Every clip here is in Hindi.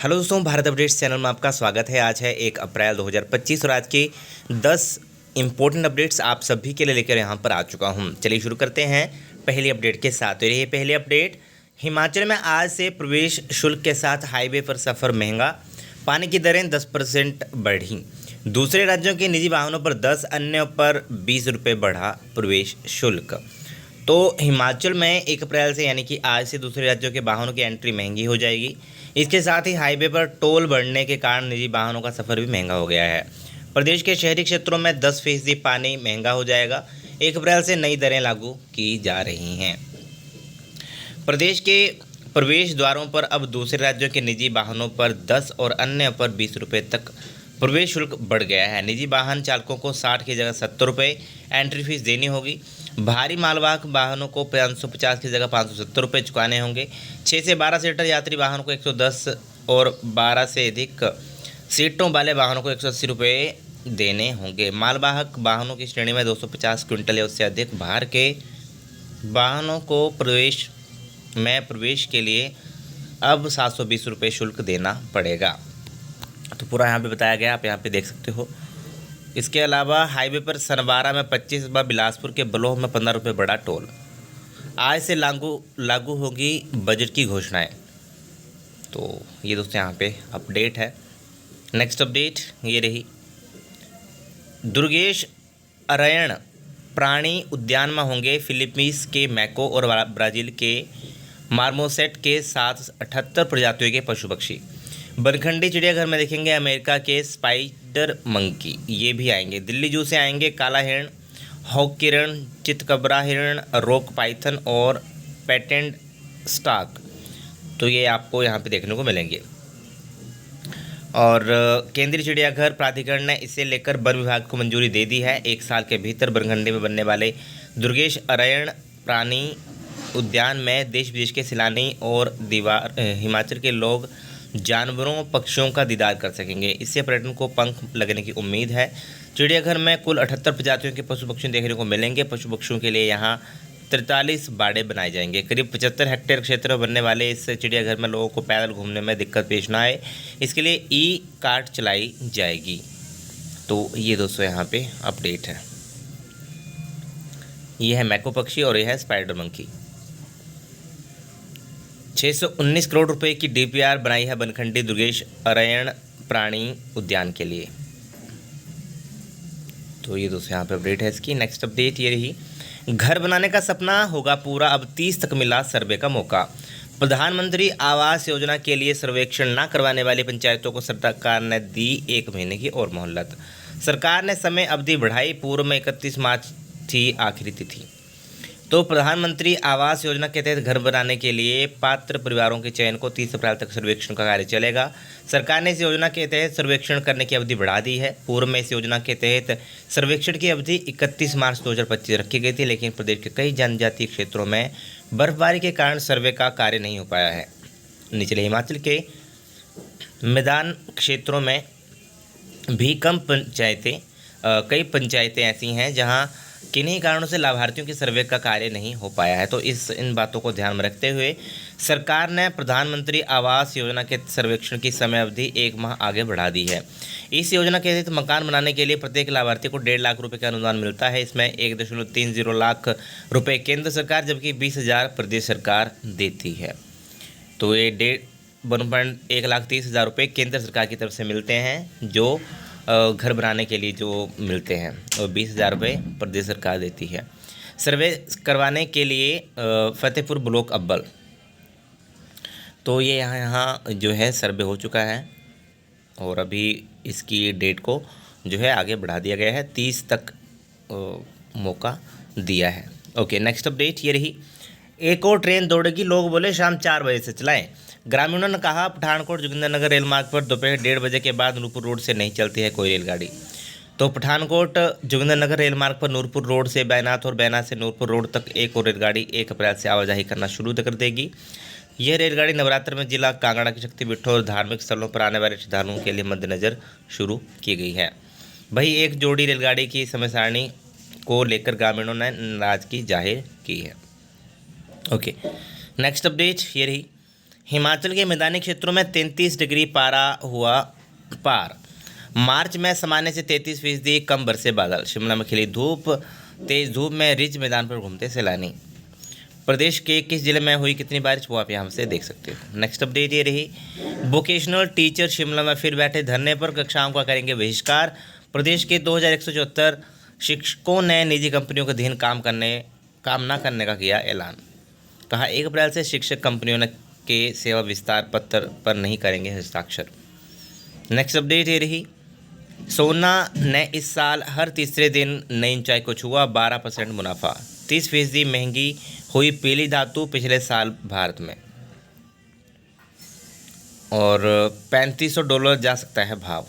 हेलो दोस्तों, भारत अपडेट्स चैनल में आपका स्वागत है। आज है 1 अप्रैल 2025 और आज के 10 इंपॉर्टेंट अपडेट्स आप सभी के लिए लेकर यहाँ पर आ चुका हूँ। चलिए शुरू करते हैं पहली अपडेट के साथ। तो ये पहली अपडेट, हिमाचल में आज से प्रवेश शुल्क के साथ हाईवे पर सफ़र महंगा, पानी की दरें 10% बढ़ी। दूसरे राज्यों के निजी वाहनों पर 10, अन्य पर 20 रुपये बढ़ा प्रवेश शुल्क। तो हिमाचल में 1 अप्रैल से यानी कि आज से दूसरे राज्यों के वाहनों की एंट्री महंगी हो जाएगी। इसके साथ ही हाईवे पर टोल बढ़ने के कारण निजी वाहनों का सफ़र भी महंगा हो गया है। प्रदेश के शहरी क्षेत्रों में 10% पानी महंगा हो जाएगा। 1 अप्रैल से नई दरें लागू की जा रही हैं। प्रदेश के प्रवेश द्वारों पर अब दूसरे राज्यों के निजी वाहनों पर 10 और अन्य पर 20 रुपये तक प्रवेश शुल्क बढ़ गया है। निजी वाहन चालकों को 60 की जगह 70 रुपये एंट्री फीस देनी होगी। भारी मालवाहक वाहनों को 550 की जगह 570 रुपये चुकाने होंगे। 6 से 12 सीटर यात्री वाहनों को 110 और 12 से अधिक सीटों वाले वाहनों को 180 रुपये देने होंगे। मालवाहक वाहनों की श्रेणी में 250 क्विंटल या उससे अधिक भार के वाहनों को प्रवेश के लिए अब 720 रुपये शुल्क देना पड़ेगा। तो पूरा यहाँ पे बताया गया, आप यहाँ पे देख सकते हो। इसके अलावा हाईवे पर सनवारा में 25 व बिलासपुर के बलोह में 15 रुपये बढ़ा टोल। आज से लागू होगी बजट की घोषणाएं। तो ये दोस्तों यहाँ पे अपडेट है। नेक्स्ट अपडेट ये रही, दुर्गेश अरण्य प्राणी उद्यान में होंगे फिलीपींस के मैको और ब्राज़ील के मार्मोसेट के साथ 78 प्रजातियों के पशु पक्षी। बनखंडी चिड़ियाघर में देखेंगे अमेरिका के स्पाइडर मंकी, ये भी आएंगे। दिल्ली जू से आएंगे काला हिरण, हॉक हिरण, चितकबरा हिरण, रॉक पाइथन और पेटेंट स्टाक। तो ये आपको यहाँ पे देखने को मिलेंगे। और केंद्रीय चिड़ियाघर प्राधिकरण ने इसे लेकर वन विभाग को मंजूरी दे दी है। 1 साल के भीतर बनखंडी में बनने वाले दुर्गेश अरण्य प्राणी उद्यान में देश विदेश के सैलानी और हिमाचल के लोग जानवरों पक्षियों का दीदार कर सकेंगे। इससे पर्यटन को पंख लगने की उम्मीद है। चिड़ियाघर में कुल 78 प्रजातियों के पशु पक्षी देखने को मिलेंगे। पशु पक्षियों के लिए यहाँ 43 बाड़े बनाए जाएंगे। करीब 75 हेक्टेयर क्षेत्र में बनने वाले इस चिड़ियाघर में लोगों को पैदल घूमने में दिक्कत पेश ना आए, इसके लिए ई कार्ट चलाई जाएगी। तो ये दोस्तों यहाँ पे अपडेट है। ये है मैको पक्षी और ये है स्पाइडर मंकी। 619 करोड़ रुपए की डीपीआर बनाई है बनखंडी दुर्गेश अरण्य प्राणी उद्यान के लिए। तो ये दोस्तों यहाँ पे अपडेट है इसकी। नेक्स्ट अपडेट ये रही, घर बनाने का सपना होगा पूरा, अब 30 तक मिला सर्वे का मौका। प्रधानमंत्री आवास योजना के लिए सर्वेक्षण न करवाने वाली पंचायतों को सरकार ने दी 1 महीने की और मोहलत। सरकार ने समय अवधि बढ़ाई। पूर्व में 31 मार्च थी आखिरी तिथि। तो प्रधानमंत्री आवास योजना के तहत घर बनाने के लिए पात्र परिवारों के चयन को 30 अप्रैल तक सर्वेक्षण का कार्य चलेगा। सरकार ने इस योजना के तहत सर्वेक्षण करने की अवधि बढ़ा दी है। पूर्व में इस योजना के तहत सर्वेक्षण की अवधि 31 मार्च 2025 रखी गई थी, लेकिन प्रदेश के कई जनजातीय क्षेत्रों में बर्फबारी के कारण सर्वे का कार्य नहीं हो पाया है। निचले हिमाचल के मैदान क्षेत्रों में भी कई पंचायतें ऐसी हैं जहाँ किन्हीं कारणों से लाभार्थियों के सर्वे का कार्य नहीं हो पाया है। तो इन बातों को ध्यान में रखते हुए सरकार ने प्रधानमंत्री आवास योजना के सर्वेक्षण की समय अवधि 1 माह आगे बढ़ा दी है। इस योजना के तहत मकान बनाने के लिए प्रत्येक लाभार्थी को 1.5 लाख रुपए का अनुदान मिलता है। इसमें 1.30 लाख रुपए केंद्र सरकार जबकि 20,000 प्रदेश सरकार देती है। तो ये 1,30,000 रुपये केंद्र सरकार की तरफ से मिलते हैं, जो घर बनाने के लिए जो मिलते हैं, और 20,000 रुपये प्रदेश सरकार देती है। सर्वे करवाने के लिए फतेहपुर ब्लॉक अव्वल, तो ये यहाँ जो है सर्वे हो चुका है और अभी इसकी डेट को जो है आगे बढ़ा दिया गया है, 30 तक मौका दिया है। ओके, नेक्स्ट अपडेट ये रही, एक और ट्रेन दौड़ेगी, लोग बोले शाम 4 बजे से चलाएं। ग्रामीणों ने कहा पठानकोट जोगिंद्रनगर रेल मार्ग पर दोपहर 1:30 बजे के बाद नूरपुर रोड से नहीं चलती है कोई रेलगाड़ी। तो पठानकोट जोगिंद्रनगर रेल मार्ग पर नूरपुर रोड से बैनाथ और बैनाथ से नूरपुर रोड तक एक और रेलगाड़ी 1 अप्रैल से आवाजाही करना शुरू कर देगी। यह रेलगाड़ी नवरात्र में जिला कांगड़ा के शक्तिपीठों और धार्मिक स्थलों पर आने वाले श्रद्धालुओं के लिए मद्देनजर शुरू की गई है। वही एक जोड़ी रेलगाड़ी की समय सारणी को लेकर ग्रामीणों ने नाराजगी जाहिर की है। ओके, नेक्स्ट अपडेट ये रही, हिमाचल के मैदानी क्षेत्रों में 33 डिग्री पारा हुआ पार। मार्च में सामान्य से 33% कम बरसे बादल। शिमला में खिली धूप, तेज धूप में रिज मैदान पर घूमते सैलानी। प्रदेश के किस जिले में हुई कितनी बारिश, वो आप यहाँ से देख सकते हो। नेक्स्ट अपडेट ये रही, वोकेशनल टीचर शिमला में फिर बैठे धरने पर, कक्षाओं का करेंगे बहिष्कार। प्रदेश के 2174 शिक्षकों ने निजी कंपनियों के अधीन काम न करने का किया ऐलान। कहा 1 अप्रैल से शिक्षक कंपनियों के सेवा विस्तार पत्र पर नहीं करेंगे हस्ताक्षर। नेक्स्ट अपडेट ये रही, सोना ने इस साल हर तीसरे दिन नई ऊंचाई को छुआ, 12% मुनाफा। 30% महंगी हुई पीली धातु पिछले साल भारत में, और $3500 जा सकता है भाव।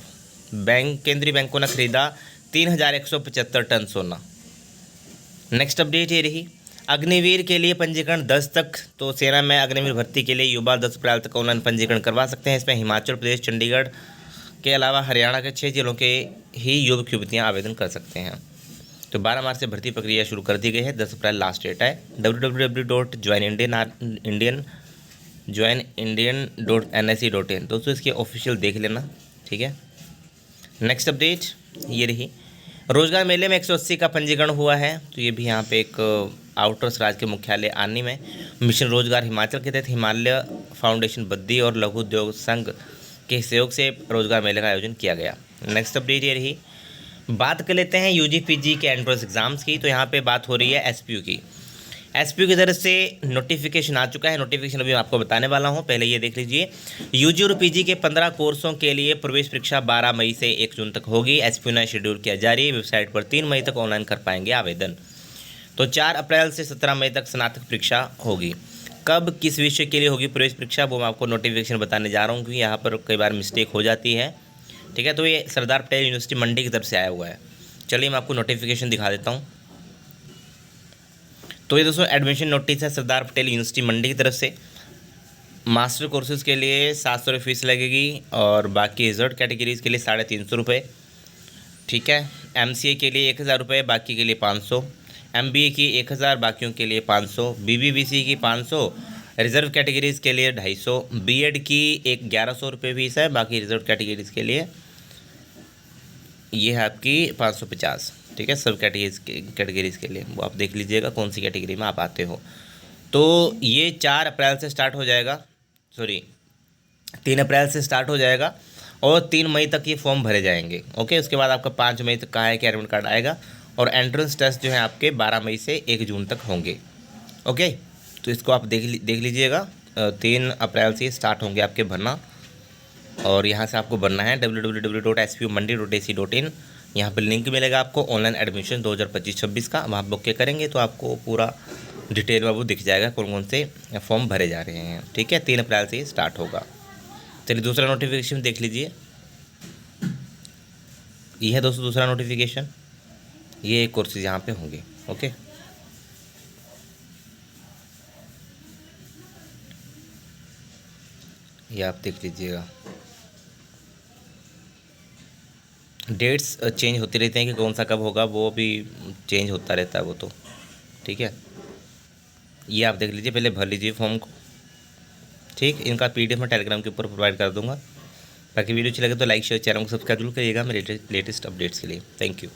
केंद्रीय बैंकों ने खरीदा 3175 टन सोना। नेक्स्ट अपडेट ये रही, अग्निवीर के लिए पंजीकरण 10 तक। तो सेना में अग्निवीर भर्ती के लिए युवा 10 अप्रैल तक ऑनलाइन पंजीकरण करवा सकते हैं। इसमें हिमाचल प्रदेश, चंडीगढ़ के अलावा हरियाणा के 6 जिलों के ही युवक युवतियाँ आवेदन कर सकते हैं। तो 12 मार्च से भर्ती प्रक्रिया शुरू कर दी गई है, 10 अप्रैल लास्ट डेट है। www.joinindian.nsc.in दोस्तों इसकी ऑफिशियल देख लेना, ठीक है। नेक्स्ट अपडेट ये रही, रोजगार मेले में 180 का पंजीकरण हुआ है। तो ये भी यहाँ पे एक आउटर्स राज्य के मुख्यालय आनी में मिशन रोजगार हिमाचल के तहत हिमालय फाउंडेशन बद्दी और लघु उद्योग संघ के सहयोग से रोजगार मेले का आयोजन किया गया। नेक्स्ट अपडेट ये रही, बात कर लेते हैं यूजी पीजी के एंट्रेंस एग्जाम्स की। तो यहाँ पे बात हो रही है एसपीयू की। एसपीयू की तरफ से नोटिफिकेशन आ चुका है। नोटिफिकेशन अभी मैं आपको बताने वाला हूँ, पहले ये देख लीजिए। यूजी और पीजी के 15 कोर्सों के लिए प्रवेश परीक्षा 12 मई से 1 जून तक होगी। एसपीयू ने शेड्यूल किया जारी, वेबसाइट पर 3 मई तक ऑनलाइन कर पाएंगे आवेदन। तो 4 अप्रैल से 17 मई तक स्नातक परीक्षा होगी। कब किस विषय के लिए होगी प्रवेश परीक्षा, वो मैं आपको नोटिफिकेशन बताने जा रहा हूँ, क्योंकि यहाँ पर कई बार मिस्टेक हो जाती है, ठीक है। तो ये सरदार पटेल यूनिवर्सिटी मंडी की तरफ से आया हुआ है। चलिए मैं आपको नोटिफिकेशन दिखा देता हूँ। तो ये दोस्तों एडमिशन नोटिस है सरदार पटेल यूनिवर्सिटी मंडी की तरफ से। मास्टर कोर्सेज के लिए 700 रुपये फीस लगेगी, और बाकी रिजर्व कैटेगरीज के लिए 350 रुपये, ठीक है। एमसीए के लिए 1000 रुपये, बाकी के लिए 500। एमबीए की 1000, बाकियों के लिए 500। बीबीबीसी की 500, रिजर्व कैटेगरीज के लिए 250। बीएड की 1100 रुपये फीस है, बाकी रिजर्व कैटेगरीज के लिए ये है आपकी 550, ठीक है। सब कैटेगरीज के लिए वो आप देख लीजिएगा कौन सी कैटेगरी में आप आते हो। तो ये 4 अप्रैल से स्टार्ट हो जाएगा, 3 अप्रैल से स्टार्ट हो जाएगा, और 3 मई तक ये फॉर्म भरे जाएंगे, ओके। उसके बाद आपका 5 मई तक कहा है कि एडमिट कार्ड आएगा, और एंट्रेंस टेस्ट जो है आपके 12 मई से 1 जून तक होंगे, ओके। तो इसको आप देख लीजिएगा। 3 अप्रैल से स्टार्ट होंगे आपके भरना, और यहाँ से आपको भरना है www.spumandi.ac.in। यहाँ पर लिंक मिलेगा आपको ऑनलाइन एडमिशन 2025-26 का। वहाँ बुक के करेंगे तो आपको पूरा डिटेल में वो दिख जाएगा कौन कौन से फॉर्म भरे जा रहे हैं, ठीक है। 3 अप्रैल से स्टार्ट होगा। चलिए दूसरा नोटिफिकेशन देख लीजिए। ये है दोस्तों दूसरा नोटिफिकेशन, ये कोर्सेज यहाँ पे होंगे, ओके। ये आप देख लीजिएगा। डेट्स चेंज होती रहती हैं कि कौन सा कब होगा, वो भी चेंज होता रहता है वो तो, ठीक है। ये आप देख लीजिए, पहले भर लीजिए फॉर्म को, ठीक। इनका पीडीएफ मैं टेलीग्राम के ऊपर प्रोवाइड कर दूंगा। बाकी वीडियो अच्छी लगे तो लाइक शेयर, चैनल को सब्सक्राइब जरूर करिएगा मेरे लेटेस्ट अपडेट्स के लिए। Thank you.